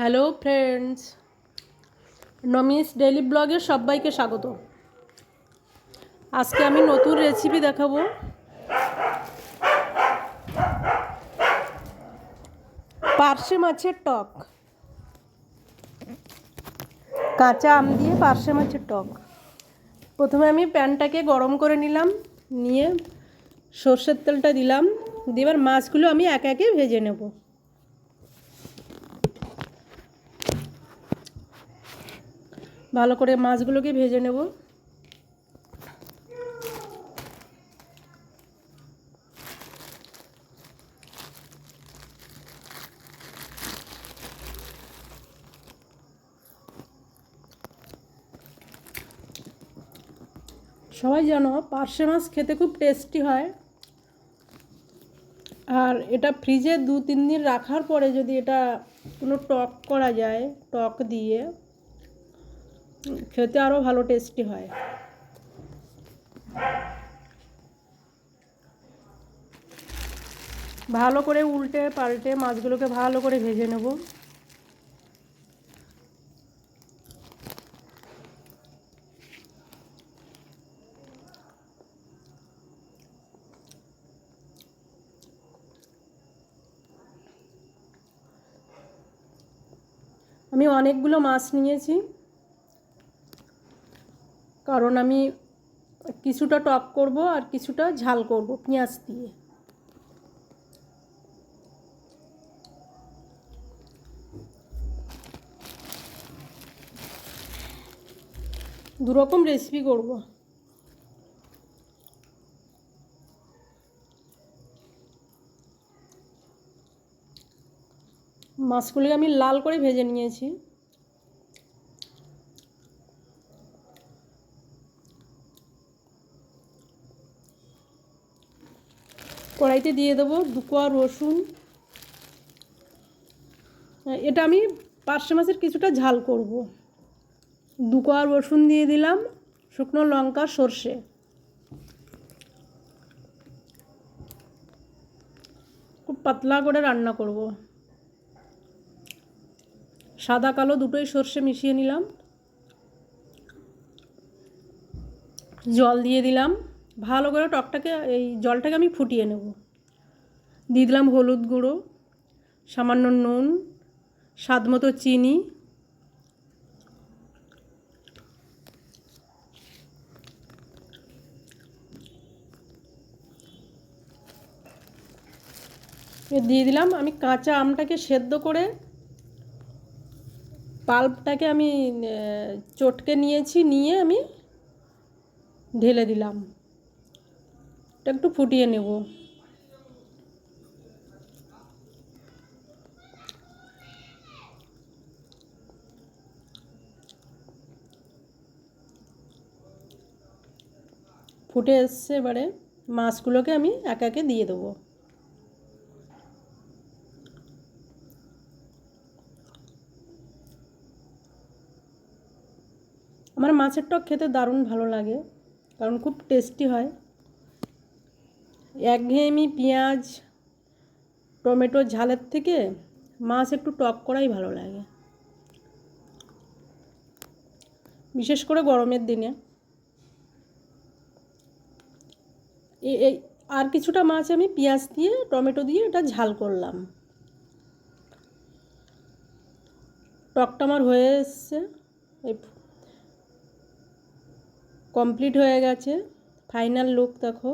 Hello friends, নমিস daily ব্লগে সবাইকে স্বাগত। আজকে আমি নতুন রেসিপি দেখাবো। পার্শে মাছের টক, কাঁচা আম দিয়ে পার্শে মাছের টক। প্রথমে আমি প্যানটাকে গরম করে নিলাম, নিয়ে সর্ষের তেলটা দিলাম, দিয়ে এবার মাছগুলো আমি একে একে ভেজে নেব। ভালো করে মাছগুলোকে ভেজে নেব। সবাই জানো পার্শে মাছ খেতে খুব টেস্টি হয়, আর এটা ফ্রিজে 2-3 দিন রাখার পরে যদি এটা কোনো টক করা যায়, টক দিয়ে খেতে আরও ভালো টেস্টি হয়। ভালো করে উল্টে পাল্টে মাছগুলোকে ভালো করে ভেজে নেব। আমি অনেকগুলো মাছ নিয়েছি, কারণ আমি কিছুটা টক করব আর কিছুটা ঝাল করব পেঁয়াজ দিয়ে। দুরকম রেসিপি করব। মাছগুলি আমি লাল করে ভেজে নিয়েছি। কড়াইতে দিয়ে দেবো 2 কোয়া রসুন। এটা আমি পার্শে মাছের কিছুটা ঝাল করব। 2 কোয়া রসুন দিয়ে দিলাম, শুকনো লঙ্কা, সর্ষে। খুব পাতলা করে রান্না করব। সাদা কালো দুটোই সর্ষে মিশিয়ে নিলাম, জল দিয়ে দিলাম। ভালো করে টকটাকে, এই জলটাকে আমি ফুটিয়ে নেব। দিয়ে দিলাম হলুদ গুঁড়ো, সামান্য নুন, স্বাদ মতো চিনি, দিয়ে দিলাম আমি কাঁচা আমটাকে সেদ্ধ করে পাল্পটাকে আমি চটকে নিয়েছি, নিয়ে আমি ঢেলে দিলাম। এটা একটু ফুটিয়ে নেব। ফুটে এসছে, এবারে মাছগুলোকে আমি একে একে দিয়ে দেবো। আমার মাছের টক খেতে দারুণ ভালো লাগে, কারণ খুব টেস্টি হয়। একঘেয়েমি পেঁয়াজ টমেটো ঝালের থেকে মাছ একটু টক করাই ভালো লাগে, বিশেষ করে গরমের দিনে। এই আর কিছুটা মাছ আমি পেঁয়াজ দিয়ে টমেটো দিয়ে এটা ঝাল করলাম। টকটা আমার হয়ে এসছে, এই কমপ্লিট হয়ে গেছে। ফাইনাল লুক দেখো।